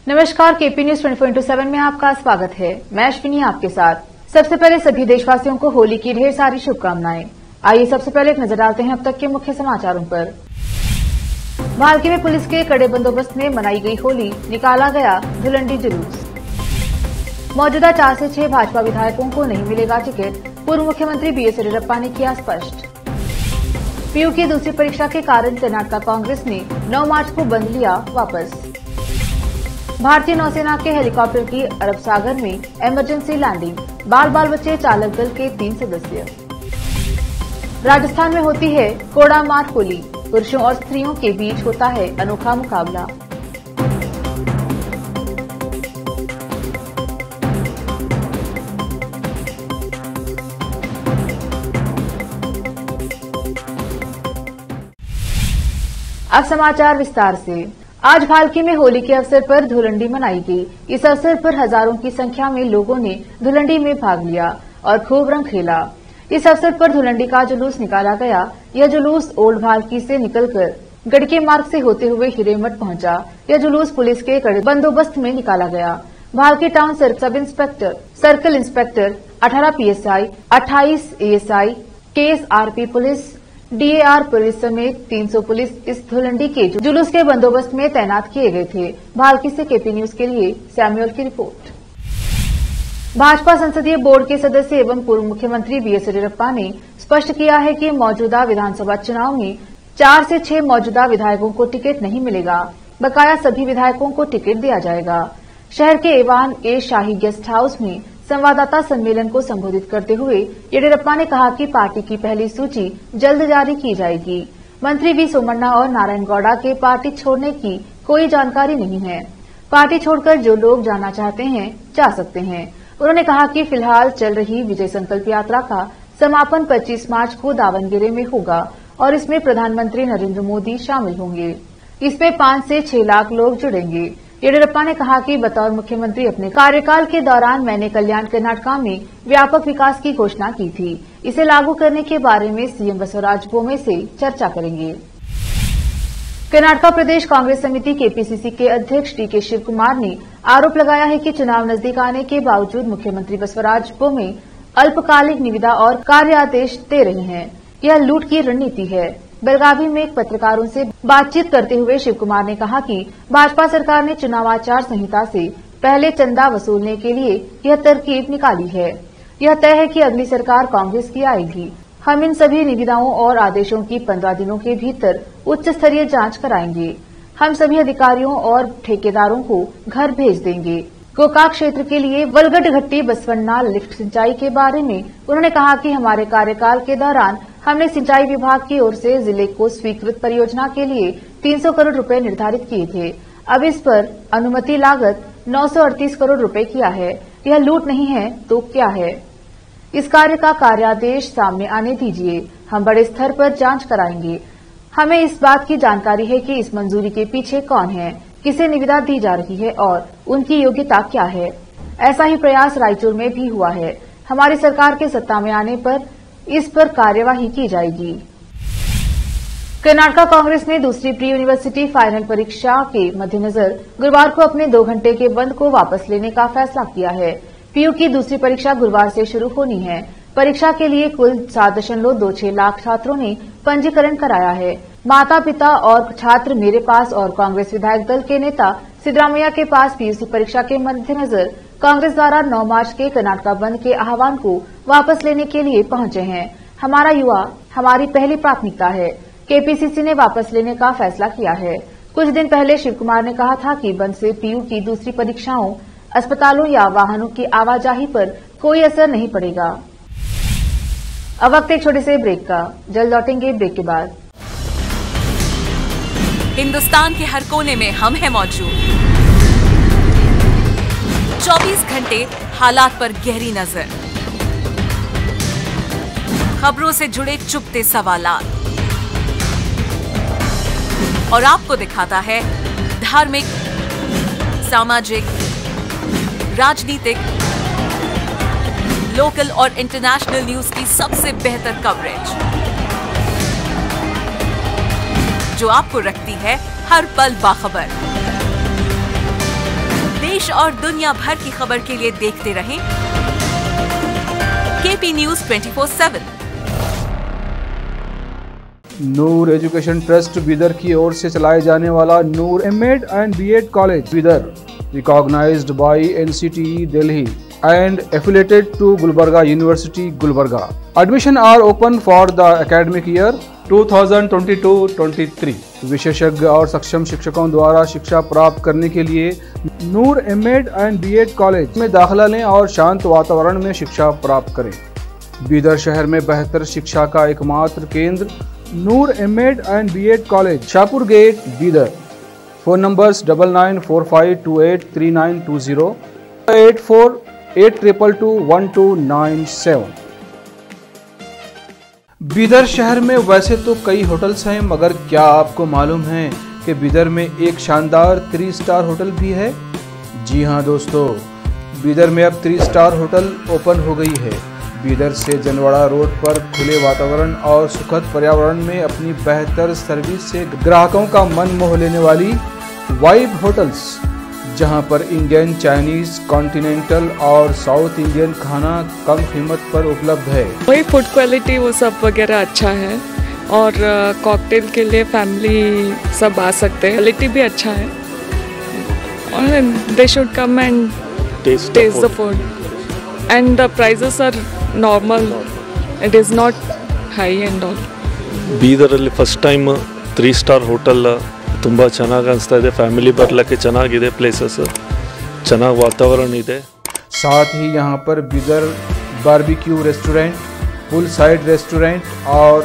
नमस्कार, KP news 24/7 में आपका स्वागत है। मैं अश्विनी आपके साथ। सबसे पहले सभी देशवासियों को होली की ढेर सारी शुभकामनाएं। आइए सबसे पहले एक नजर डालते हैं अब तक के मुख्य समाचारों पर। भालकी में पुलिस के कड़े बंदोबस्त में मनाई गई होली, निकाला गया धुलंडी जुलूस। मौजूदा 4 से 6 भाजपा विधायकों को नहीं मिलेगा टिकट, पूर्व मुख्यमंत्री बीएस येदियुरप्पा ने किया स्पष्ट। पीयू की दूसरी परीक्षा के कारण कर्नाटक कांग्रेस ने 9 मार्च को बंद लिया वापस। भारतीय नौसेना के हेलीकॉप्टर की अरब सागर में इमरजेंसी लैंडिंग, बाल बचे चालक दल के 3 सदस्य। राजस्थान में होती है कोड़ा मार होली, पुरुषों और स्त्रियों के बीच होता है अनोखा मुकाबला। अब समाचार विस्तार से। आज भालकी में होली के अवसर पर धुलंडी मनाई गई। इस अवसर पर हजारों की संख्या में लोगों ने धुलंडी में भाग लिया और खूब रंग खेला। इस अवसर पर धुलंडी का जुलूस निकाला गया। यह जुलूस ओल्ड भालकी से निकलकर गड़के मार्ग से होते हुए हिरेमठ पहुंचा। यह जुलूस पुलिस के कड़े बंदोबस्त में निकाला गया। Bhalki town sub inspector, circle inspector, 18 PSI, 28 ASI, KSRP police, DAR police समेत 300 पुलिस इस धुलंडी के जुलूस के बंदोबस्त में तैनात किए गए थे। भालकी से केपी न्यूज के लिए सैमुअल की रिपोर्ट। भाजपा संसदीय बोर्ड के सदस्य एवं पूर्व मुख्यमंत्री बीएस येदियुरप्पा ने स्पष्ट किया है कि मौजूदा विधानसभा चुनाव में 4 से 6 मौजूदा विधायकों को टिकट नहीं मिलेगा, बकाया सभी विधायकों को टिकट दिया जाएगा। शहर के एवान ए शाही गेस्ट हाउस में संवाददाता सम्मेलन को संबोधित करते हुए येदियुरप्पा ने कहा कि पार्टी की पहली सूची जल्द जारी की जाएगी। मंत्री वी सोमन्ना और नारायण गौड़ा के पार्टी छोड़ने की कोई जानकारी नहीं है। पार्टी छोड़कर जो लोग जाना चाहते हैं जा सकते हैं। उन्होंने कहा कि फिलहाल चल रही विजय संकल्प यात्रा का समापन 25 मार्च को दावणगेरे में होगा और इसमें प्रधानमंत्री नरेंद्र मोदी शामिल होंगे। इसमें 5 से 6 लाख लोग जुड़ेंगे। येदियुरप्पा ने कहा कि बतौर मुख्यमंत्री अपने कार्यकाल के दौरान मैंने कल्याण कर्नाटक में व्यापक विकास की घोषणा की थी। इसे लागू करने के बारे में सीएम बसवराज बोम्मे से चर्चा करेंगे। कर्नाटक प्रदेश कांग्रेस समिति केपीसीसी के अध्यक्ष डीके शिव कुमार ने आरोप लगाया है कि चुनाव नजदीक आने के बावजूद मुख्यमंत्री बसवराज बोम्मे अल्पकालिक निविदा और कार्यादेश दे रहे हैं। यह लूट की रणनीति है। बेलगावी में एक पत्रकारों से बातचीत करते हुए शिव कुमार ने कहा कि भाजपा सरकार ने चुनाव आचार संहिता से पहले चंदा वसूलने के लिए यह तरकीब निकाली है। यह तय है कि अगली सरकार कांग्रेस की आएगी। हम इन सभी निविदाओं और आदेशों की 15 दिनों के भीतर उच्च स्तरीय जांच कराएंगे। हम सभी अधिकारियों और ठेकेदारों को घर भेज देंगे। गोकाक क्षेत्र के लिए वलगड घट्टी बसवन्ना लिफ्ट सिंचाई के बारे में उन्होंने कहा कि हमारे कार्यकाल के दौरान हमने सिंचाई विभाग की ओर से जिले को स्वीकृत परियोजना के लिए 300 करोड़ रुपए निर्धारित किए थे। अब इस पर अनुमति लागत 938 करोड़ रुपए किया है। यह लूट नहीं है तो क्या है? इस कार्य का कार्यादेश सामने आने दीजिए। हम बड़े स्तर पर जांच कराएंगे। हमें इस बात की जानकारी है कि इस मंजूरी के पीछे कौन है, किसे निविदा दी जा रही है और उनकी योग्यता क्या है। ऐसा ही प्रयास रायचूर में भी हुआ है। हमारी सरकार के सत्ता में आने पर इस पर कार्यवाही की जाएगी। कर्नाटक कांग्रेस ने दूसरी प्री यूनिवर्सिटी फाइनल परीक्षा के मद्देनजर गुरुवार को अपने 2 घंटे के बंद को वापस लेने का फैसला किया है। पीयू की दूसरी परीक्षा गुरुवार से शुरू होनी है। परीक्षा के लिए कुल 7.26 लाख छात्रों ने पंजीकरण कराया है। माता पिता और छात्र मेरे पास और कांग्रेस विधायक दल के नेता सिद्धरामैया के पास पीयूसी परीक्षा के मद्देनजर कांग्रेस द्वारा 9 मार्च के कर्नाटक बंद के आह्वान को वापस लेने के लिए पहुंचे हैं। हमारा युवा हमारी पहली प्राथमिकता है। केपीसीसी ने वापस लेने का फैसला किया है। कुछ दिन पहले शिव कुमार ने कहा था कि बंद से पीयू की दूसरी परीक्षाओं, अस्पतालों या वाहनों की आवाजाही पर कोई असर नहीं पड़ेगा। अब वक्त एक छोटे से ब्रेक का, जल्द लौटेंगे ब्रेक के बाद। हिंदुस्तान के हर कोने में हम हैं मौजूद। 24 घंटे हालात पर गहरी नजर, खबरों से जुड़े चुपते सवालात और आपको दिखाता है धार्मिक, सामाजिक, राजनीतिक, लोकल और इंटरनेशनल न्यूज की सबसे बेहतर कवरेज जो आपको रखती है हर पल बाखबर। देश और दुनिया भर की खबर के लिए देखते रहें KP News 24/7। Noor education trust Bidar की ओर से चलाए जाने वाला Noor MEd and BEd college Bidar, recognised by NCTE Delhi and affiliated to Gulbarga University, Gulbarga. Admission are open for the academic year 2022-23. विशेषज्ञ और सक्षम शिक्षकों द्वारा शिक्षा प्राप्त करने के लिए नूर एमएड एंड बीएड कॉलेज में दाखिला लें और शांत वातावरण में शिक्षा प्राप्त करें। बीदर शहर में बेहतर शिक्षा का एकमात्र केंद्र Noor MEd and BEd college, Shahpur gate, Bidar. Phone numbers 9945283920, 8482221297। Bidar शहर में वैसे तो कई होटल्स हैं, मगर क्या आपको मालूम है कि बीदर में एक शानदार 3 स्टार होटल भी है? जी हां दोस्तों, बीदर में अब 3 स्टार होटल ओपन हो गई है। बीदर से जनवाड़ा रोड पर खुले वातावरण और सुखद पर्यावरण में अपनी बेहतर सर्विस से ग्राहकों का मन मोह लेने वाली वाइब होटल्स, जहां पर इंडियन, चाइनीज, कॉन्टिनेंटल और साउथ इंडियन खाना कम कीमत पर उपलब्ध है। वही फूड क्वालिटी वो सब वगैरह अच्छा है और कॉकटेल के लिए फैमिली सब आ सकते हैं। क्वालिटी भी अच्छा है और they should come and taste the food and the prices are normal, it is not high and all. ಬೀದರಲ್ಲಿ ಫಸ್ಟ್ ಟೈಮ್ 3 ಸ್ಟಾರ್ ಹೋಟೆಲ್ ತುಂಬ ಚೆನ್ನಾಗಿ ಅನಿಸ್ತಾ ಇದೆ। ಫ್ಯಾಮಿಲಿ ಬರಲಿಕ್ಕೆ ಚೆನ್ನಾಗಿದೆ, ಪ್ಲೇಸಸ್ ಚೆನ್ನಾಗಿ ವಾತಾವರಣ ಇದೆ। साथ ही यहाँ पर Bidar barbecue restaurant, full side restaurant और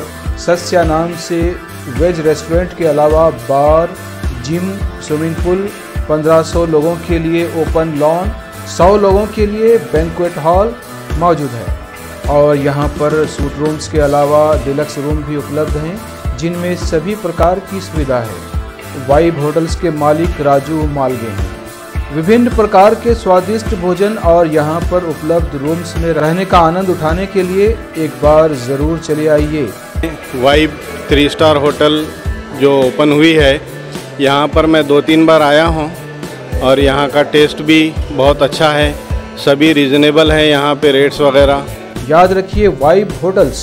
सस्या नाम से वेज रेस्टोरेंट के अलावा बार, जिम, स्विमिंग पूल, 1500 लोगों के लिए ओपन लॉन, 100 लोगों के लिए बैंक्वेट हॉल मौजूद है। और यहाँ पर सूट रूम्स के अलावा डिलक्स रूम भी उपलब्ध हैं, जिनमें सभी प्रकार की सुविधा है। वाइब होटल्स के मालिक राजू मालगे हैं। विभिन्न प्रकार के स्वादिष्ट भोजन और यहाँ पर उपलब्ध रूम्स में रहने का आनंद उठाने के लिए एक बार ज़रूर चले आइए। वाइब 3 स्टार होटल जो ओपन हुई है, यहाँ पर मैं 2-3 बार आया हूँ और यहाँ का टेस्ट भी बहुत अच्छा है। सभी रीज़नेबल हैं यहाँ पे रेट्स वगैरह। याद रखिए, वाइब होटल्स,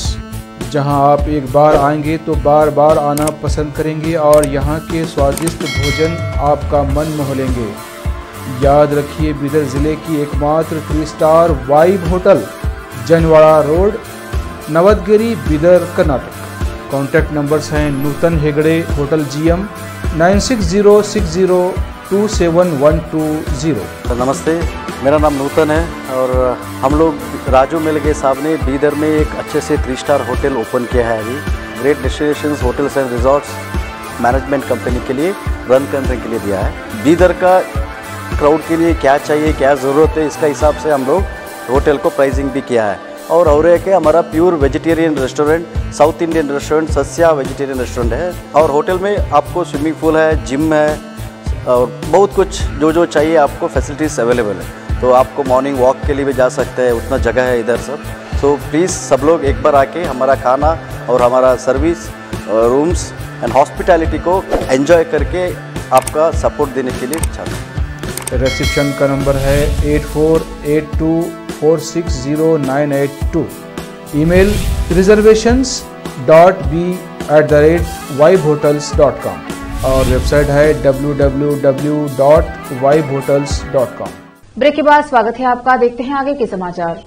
जहां आप एक बार आएंगे तो बार बार आना पसंद करेंगे और यहां के स्वादिष्ट भोजन आपका मन मोह लेंगे। याद रखिए, बीदर ज़िले की एकमात्र 3 star vibe hotel, Janwada road, Navadgiri, Bidar, Karnataka. Contact numbers हैं नूतन हेगड़े, होटल GM, 9606027120। नमस्ते, मेरा नाम नूतन है और हम लोग राजू मिलगे साहब ने बीदर में एक अच्छे से 3 स्टार होटल ओपन किया है। अभी great destinations hotels and resorts management company के लिए रन करने के लिए दिया है। बीदर का क्राउड के लिए क्या चाहिए, क्या ज़रूरत है, इसका हिसाब से हम लोग होटल को प्राइसिंग भी किया है। और एक है हमारा pure vegetarian restaurant, South Indian restaurant, Sasya vegetarian restaurant है। और होटल में आपको स्विमिंग पूल है, जिम है और बहुत कुछ जो चाहिए आपको फैसिलिटीज़ अवेलेबल है। तो आपको मॉर्निंग वॉक के लिए भी जा सकते हैं, उतना जगह है इधर सब। सो प्लीज़ सब लोग एक बार आके हमारा खाना और हमारा सर्विस, रूम्स एंड हॉस्पिटैलिटी को एंजॉय करके आपका सपोर्ट देने के लिए चाहते हैं। रिसेप्शन का नंबर है 8482460982। ईमेल reservations.b@vibehotels.com और वेबसाइट है www.vibehotels.com। ब्रेक के बाद स्वागत है आपका। देखते हैं आगे के समाचार।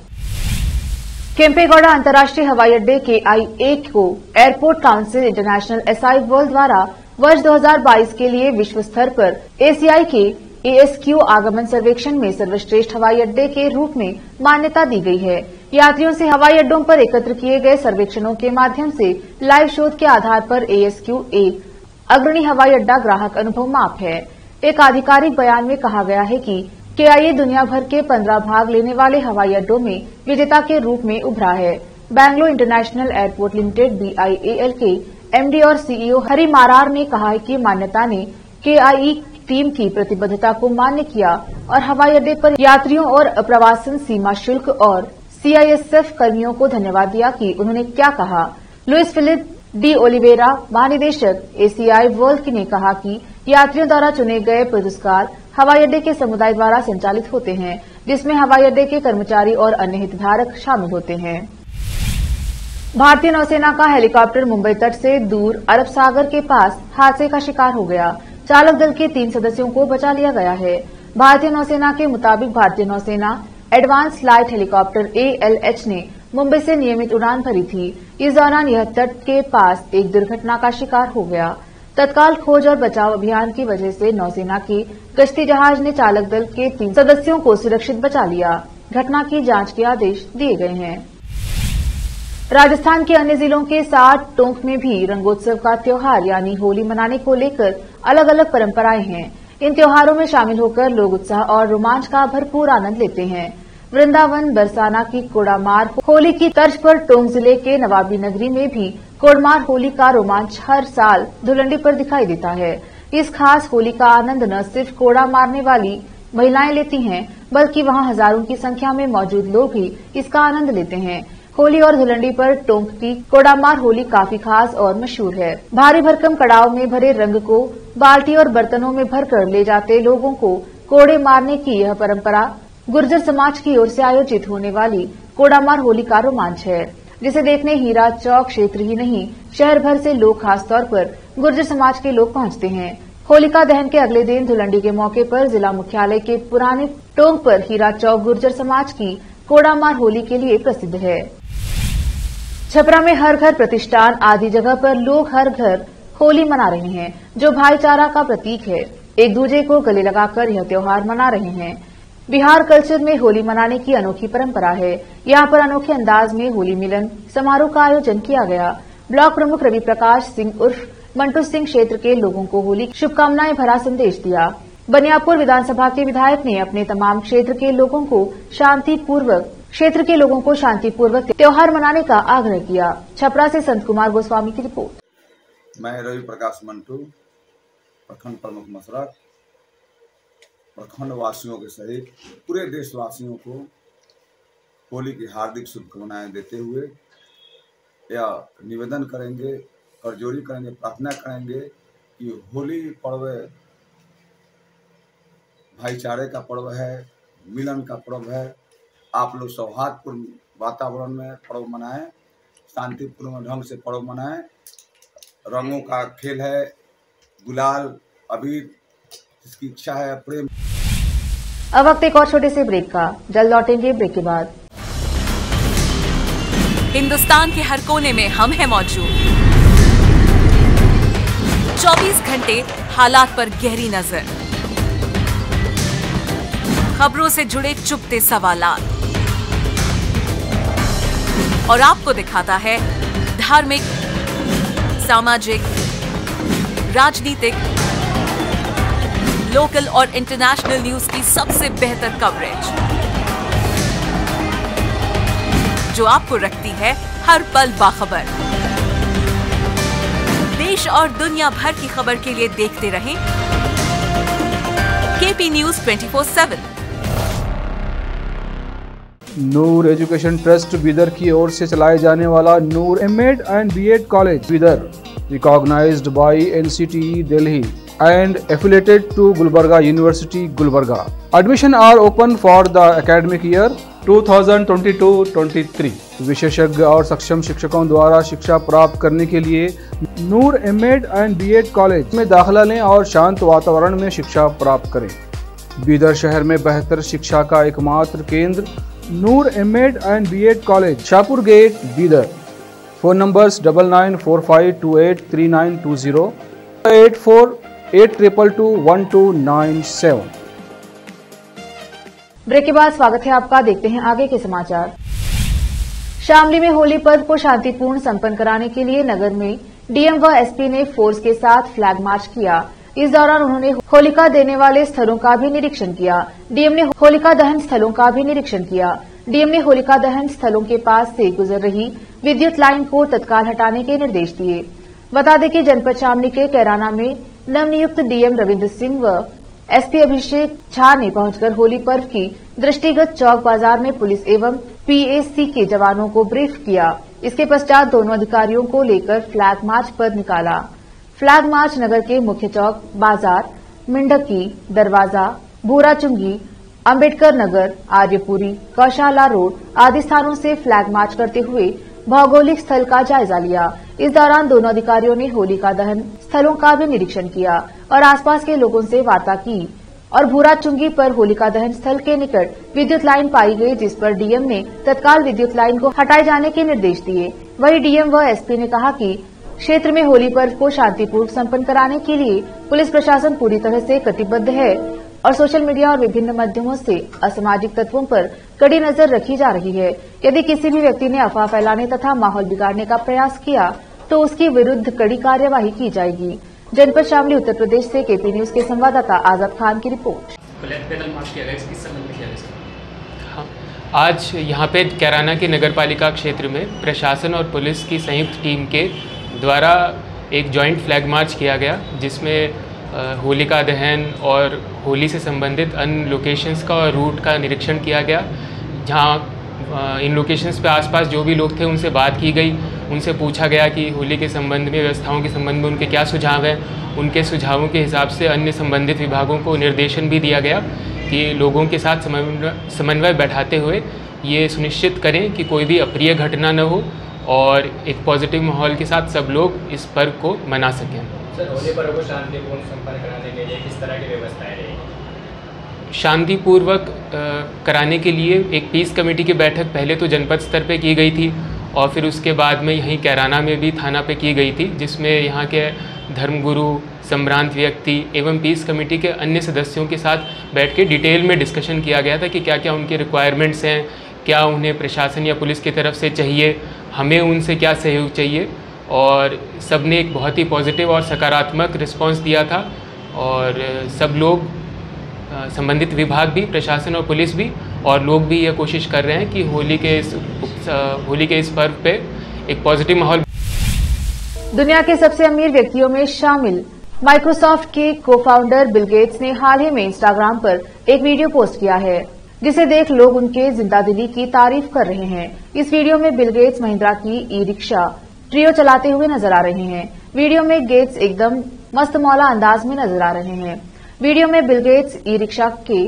केम्पेगौड़ा अंतर्राष्ट्रीय हवाई अड्डे KIA को airport council international SI world द्वारा वर्ष 2022 के लिए विश्व स्तर पर ACI के ASQ आगमन सर्वेक्षण में सर्वश्रेष्ठ हवाई अड्डे के रूप में मान्यता दी गई है। यात्रियों से हवाई अड्डों पर एकत्र किए गए सर्वेक्षणों के माध्यम से लाइव शोध के आधार पर ASQ एक अग्रणी हवाई अड्डा ग्राहक अनुभव माप है। एक आधिकारिक बयान में कहा गया है कि KIA दुनिया भर के 15 भाग लेने वाले हवाई अड्डों में विजेता के रूप में उभरा है। Bangalore international airport limited BIAL के MD और CEO हरि मारार ने कहा है कि मान्यता ने KIA टीम की प्रतिबद्धता को मान्य किया और हवाई अड्डे पर यात्रियों और प्रवासन सीमा शुल्क और CISF कर्मियों को धन्यवाद दिया कि उन्होंने क्या कहा। लुइस फिलिप डी ओलिवेरा, महानिदेशक ACI वर्ल्ड ने कहा कि यात्रियों द्वारा चुने गए पुरस्कार हवाई अड्डे के समुदाय द्वारा संचालित होते हैं, जिसमें हवाई अड्डे के कर्मचारी और अन्य हितधारक शामिल होते हैं। भारतीय नौसेना का हेलीकॉप्टर मुंबई तट से दूर अरब सागर के पास हादसे का शिकार हो गया। चालक दल के 3 सदस्यों को बचा लिया गया है। भारतीय नौसेना के मुताबिक भारतीय नौसेना एडवांस लाइट हेलीकॉप्टर ALH ने मुंबई से नियमित उड़ान भरी थी। इस दौरान यह तट के पास एक दुर्घटना का शिकार हो गया। तत्काल खोज और बचाव अभियान की वजह से नौसेना के गश्ती जहाज ने चालक दल के 3 सदस्यों को सुरक्षित बचा लिया। घटना की जांच के आदेश दिए गए हैं। राजस्थान के अन्य जिलों के साथ टोंक में भी रंगोत्सव का त्योहार यानी होली मनाने को लेकर अलग अलग परंपराएं हैं। इन त्योहारों में शामिल होकर लोग उत्साह और रोमांच का भरपूर आनंद लेते हैं। वृंदावन बरसाना की कोडामार होली की तर्ज पर टोंक जिले के नवाबी नगरी में भी कोडमार होली का रोमांच हर साल धुलंडी पर दिखाई देता है। इस खास होली का आनंद न सिर्फ कोड़ा मारने वाली महिलाएं लेती हैं, बल्कि वहां हजारों की संख्या में मौजूद लोग भी इसका आनंद लेते हैं। होली और धुलंडी पर टोंक की कोडामार होली काफी खास और मशहूर है। भारी भरकम कड़ाव में भरे रंग को बाल्टी और बर्तनों में भरकर ले जाते लोगों को कोड़े मारने की यह परंपरा गुर्जर समाज की ओर से आयोजित होने वाली कोडामार होली का रोमांच है, जिसे देखने हीरा चौक क्षेत्र ही नहीं शहर भर से लोग खासतौर पर गुर्जर समाज के लोग पहुंचते हैं। होलिका दहन के अगले दिन धुलंडी के मौके पर जिला मुख्यालय के पुराने टोंक पर हीरा चौक गुर्जर समाज की कोडामार होली के लिए प्रसिद्ध है। छपरा में हर घर प्रतिष्ठान आदि जगह पर लोग हर घर होली मना रहे हैं, जो भाईचारा का प्रतीक है। एक दूसरे को गले लगाकर यह त्योहार मना रहे हैं। बिहार कल्चर में होली मनाने की अनोखी परंपरा है। यहाँ पर अनोखे अंदाज में होली मिलन समारोह का आयोजन किया गया। ब्लॉक प्रमुख रवि प्रकाश सिंह उर्फ मंटू सिंह क्षेत्र के लोगों को होली की शुभकामनाएं भरा संदेश दिया। बनियापुर विधानसभा के विधायक ने अपने तमाम क्षेत्र के लोगों को शांतिपूर्वक त्योहार मनाने का आग्रह किया। छपरा से संत कुमार गोस्वामी की रिपोर्ट। मैं रवि प्रकाश मंटू, प्रखंड प्रमुख मसरत, प्रखंड वासियों के सहित पूरे देशवासियों को होली की हार्दिक शुभकामनाएं देते हुए यह निवेदन करेंगे, करजोरी करेंगे, प्रार्थना करेंगे कि होली पर्व भाईचारे का पर्व है, मिलन का पर्व है। आप लोग सौहार्दपूर्ण वातावरण में पर्व मनाएं, शांतिपूर्ण ढंग से पर्व मनाएं। रंगों का खेल है, गुलाल, अबीर, जिसकी इच्छा है प्रेम। अब वक्त एक और छोटे से ब्रेक का, जल्द लौटेंगे ब्रेक के बाद। हिंदुस्तान के हर कोने में हम हैं मौजूद। 24 घंटे हालात पर गहरी नजर, खबरों से जुड़े चुपते सवालात, और आपको दिखाता है धार्मिक, सामाजिक, राजनीतिक, लोकल और इंटरनेशनल न्यूज की सबसे बेहतर कवरेज, जो आपको रखती है हर पल बाखबर। देश और दुनिया भर की खबर के लिए देखते रहें KP news 24/7। Noor education trust Bidar की ओर से चलाए जाने वाला Noor MEd and BEd college Bidar, recognised by NCTE Delhi and affiliated to Gulbarga University, Gulbarga. Admission are open for the academic year 2022-23. विशेषज्ञ और सक्षम शिक्षकों द्वारा शिक्षा प्राप्त करने के लिए नूर एमएड एंड बीएड कॉलेज में दाखिला लें और शांत वातावरण में शिक्षा प्राप्त करें। बीदर शहर में बेहतर शिक्षा का एकमात्र केंद्र Noor MEd and BEd college, Shahpur gate, Bidar. Phone numbers 9945283920, 8482221297। Break के बाद स्वागत है आपका। देखते हैं आगे के समाचार। शामली में होली पर्व को शांतिपूर्ण संपन्न कराने के लिए नगर में डीएम व एसपी ने फोर्स के साथ फ्लैग मार्च किया। इस दौरान उन्होंने होलिका देने वाले स्थलों का भी निरीक्षण किया। डीएम ने होलिका दहन स्थलों का भी निरीक्षण किया। डीएम ने होलिका दहन स्थलों के पास से गुजर रही विद्युत लाइन को तत्काल हटाने के निर्देश दिए। बता दें कि जनपद शामली के कैराना में नवनियुक्त डीएम रविंद्र सिंह व एसपी अभिषेक झा ने पहुंचकर होली पर्व की दृष्टिगत चौक बाजार में पुलिस एवं पीएसी के जवानों को ब्रीफ किया। इसके पश्चात दोनों अधिकारियों को लेकर फ्लैग मार्च पर निकाला। फ्लैग मार्च नगर के मुख्य चौक बाजार, मिंडकी, दरवाजा, भूराचुंगी, अंबेडकर नगर, आर्यपुरी, गौशाला रोड आदि स्थानों से फ्लैग मार्च करते हुए भौगोलिक स्थल का जायजा लिया। इस दौरान दोनों अधिकारियों ने होलिका दहन स्थलों का भी निरीक्षण किया और आसपास के लोगों से वार्ता की। और भूराचुंगी पर होलिका दहन स्थल के निकट विद्युत लाइन पाई गई, जिस पर डीएम ने तत्काल विद्युत लाइन को हटाए जाने के निर्देश दिए। वहीं डीएम व एसपी ने कहा कि क्षेत्र में होली पर्व को शांतिपूर्वक संपन्न कराने के लिए पुलिस प्रशासन पूरी तरह से कटिबद्ध है और सोशल मीडिया और विभिन्न माध्यमों से असामाजिक तत्वों पर कड़ी नजर रखी जा रही है। यदि किसी भी व्यक्ति ने अफवाह फैलाने तथा माहौल बिगाड़ने का प्रयास किया तो उसके विरुद्ध कड़ी कार्यवाही की जाएगी। जनपद शामली उत्तर प्रदेश से केपी न्यूज के संवाददाता आजाद खान की रिपोर्ट। आज यहाँ पे कैराना के नगरपालिका क्षेत्र में प्रशासन और पुलिस की संयुक्त टीम के द्वारा एक जॉइंट फ्लैग मार्च किया गया, जिसमें होलिका दहन और होली से संबंधित अन्य लोकेशंस का और रूट का निरीक्षण किया गया। जहाँ इन लोकेशंस पे आसपास जो भी लोग थे उनसे बात की गई, उनसे पूछा गया कि होली के संबंध में, व्यवस्थाओं के संबंध में उनके क्या सुझाव हैं। उनके सुझावों के हिसाब से अन्य संबंधित विभागों को निर्देशन भी दिया गया कि लोगों के साथ समन्वय बैठाते हुए ये सुनिश्चित करें कि कोई भी अप्रिय घटना न हो और एक पॉजिटिव माहौल के साथ सब लोग इस पर्व को मना सकें। सर, होली पर्व को शांतिपूर्ण संपन्न कराने के लिए किस तरह की व्यवस्थाएं रहेंगी? शांतिपूर्वक कराने के लिए एक पीस कमेटी की बैठक पहले तो जनपद स्तर पे की गई थी और फिर उसके बाद में यहीं कैराना में भी थाना पे की गई थी, जिसमें यहाँ के धर्मगुरु, संभ्रांत व्यक्ति एवं पीस कमेटी के अन्य सदस्यों के साथ बैठ के डिटेल में डिस्कशन किया गया था कि क्या क्या उनके रिक्वायरमेंट्स हैं, क्या उन्हें प्रशासन या पुलिस की तरफ से चाहिए, हमें उनसे क्या सहयोग चाहिए। और सब ने एक बहुत ही पॉजिटिव और सकारात्मक रिस्पांस दिया था और सब लोग, संबंधित विभाग भी, प्रशासन और पुलिस भी और लोग भी यह कोशिश कर रहे हैं कि होली के इस पर्व पे एक पॉजिटिव माहौल। दुनिया के सबसे अमीर व्यक्तियों में शामिल माइक्रोसॉफ्ट के को-फाउंडर बिल गेट्स ने हाल ही में इंस्टाग्राम पर एक वीडियो पोस्ट किया है, जिसे देख लोग उनके जिंदादिली की तारीफ कर रहे हैं। इस वीडियो में बिल गेट्स महिंद्रा की ई-रिक्शा ट्रियो चलाते हुए नजर आ रहे हैं। वीडियो में गेट्स एकदम मस्त मौला अंदाज में नजर आ रहे हैं। वीडियो में बिल गेट्स ई-रिक्शा के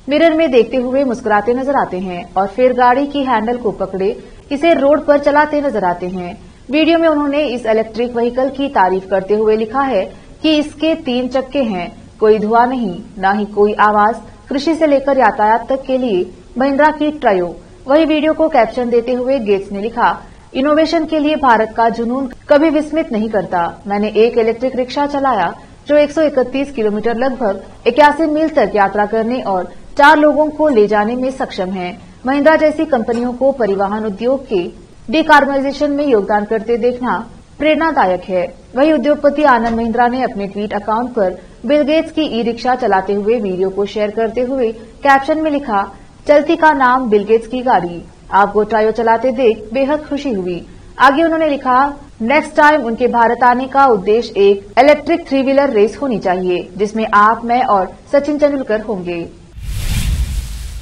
मिरर में देखते हुए मुस्कुराते नजर आते हैं और फिर गाड़ी की हैंडल को पकड़े इसे रोड पर चलाते नजर आते हैं। वीडियो में उन्होंने इस इलेक्ट्रिक व्हीकल की तारीफ करते हुए लिखा है कि इसके 3 चक्के हैं, कोई धुआं नहीं, न ही कोई आवाज, कृषि से लेकर यातायात तक के लिए महिंद्रा की ट्रायो। वही वीडियो को कैप्शन देते हुए गेट्स ने लिखा, इनोवेशन के लिए भारत का जुनून कभी विस्मित नहीं करता। मैंने एक इलेक्ट्रिक रिक्शा चलाया जो 131 किलोमीटर लगभग 81 मील तक यात्रा करने और 4 लोगों को ले जाने में सक्षम है। महिंद्रा जैसी कंपनियों को परिवहन उद्योग के डिकार्बनाइजेशन में योगदान करते देखना प्रेरणादायक है। वही उद्योगपति आनंद महिंद्रा ने अपने ट्वीट अकाउंट पर बिल गेट्स की ई-रिक्शा चलाते हुए वीडियो को शेयर करते हुए कैप्शन में लिखा, चलती का नाम बिल गेट्स की गाड़ी, आपको ट्रायो चलाते देख बेहद खुशी हुई। आगे उन्होंने लिखा, नेक्स्ट टाइम उनके भारत आने का उद्देश्य एक इलेक्ट्रिक 3 व्हीलर रेस होनी चाहिए, जिसमें आप, मैं और सचिन तेंदुलकर होंगे।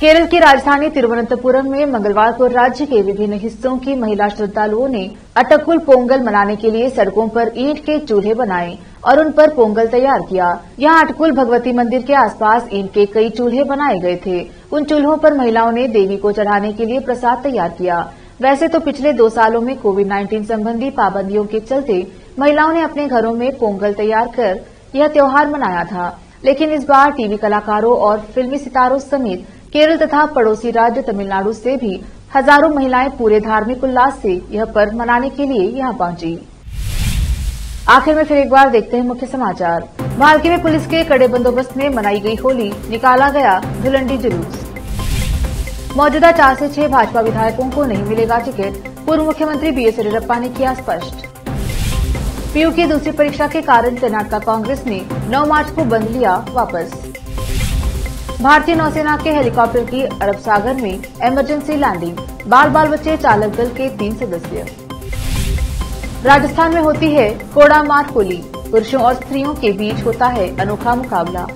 केरल की राजधानी तिरुवनंतपुरम में मंगलवार को राज्य के विभिन्न हिस्सों की महिला श्रद्धालुओं ने अटकुल पोंगल मनाने के लिए सड़कों पर ईंट के चूल्हे बनाए और उन पर पोंगल तैयार किया। यहां अटकुल भगवती मंदिर के आसपास ईंट के कई चूल्हे बनाए गए थे। उन चूल्हों पर महिलाओं ने देवी को चढ़ाने के लिए प्रसाद तैयार किया। वैसे तो पिछले 2 सालों में कोविड-19 संबंधी पाबंदियों के चलते महिलाओं ने अपने घरों में पोंगल तैयार कर यह त्योहार मनाया था, लेकिन इस बार टीवी कलाकारों और फिल्मी सितारों समेत केरल तथा पड़ोसी राज्य तमिलनाडु से भी हजारों महिलाएं पूरे धार्मिक उल्लास से यह पर्व मनाने के लिए यहां पहुंची। आखिर में फिर एक बार देखते हैं मुख्य समाचार। भालकी में पुलिस के कड़े बंदोबस्त में मनाई गई होली, निकाला गया धुलंडी जुलूस। मौजूदा 4 से 6 भाजपा विधायकों को नहीं मिलेगा टिकट, पूर्व मुख्यमंत्री बीएस येदियुरप्पा ने किया स्पष्ट। पीयू की दूसरी परीक्षा के कारण कर्नाटक कांग्रेस ने 9 मार्च को बंद लिया वापस। भारतीय नौसेना के हेलीकॉप्टर की अरब सागर में इमरजेंसी लैंडिंग, बाल बच्चे चालक दल के 3 सदस्य। राजस्थान में होती है कोडामार होली, पुरुषों और स्त्रियों के बीच होता है अनोखा मुकाबला।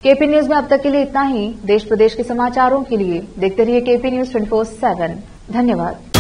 केपी न्यूज में अब तक के लिए इतना ही। देश प्रदेश के समाचारों के लिए देखते रहिए केपी न्यूज 24/7। धन्यवाद।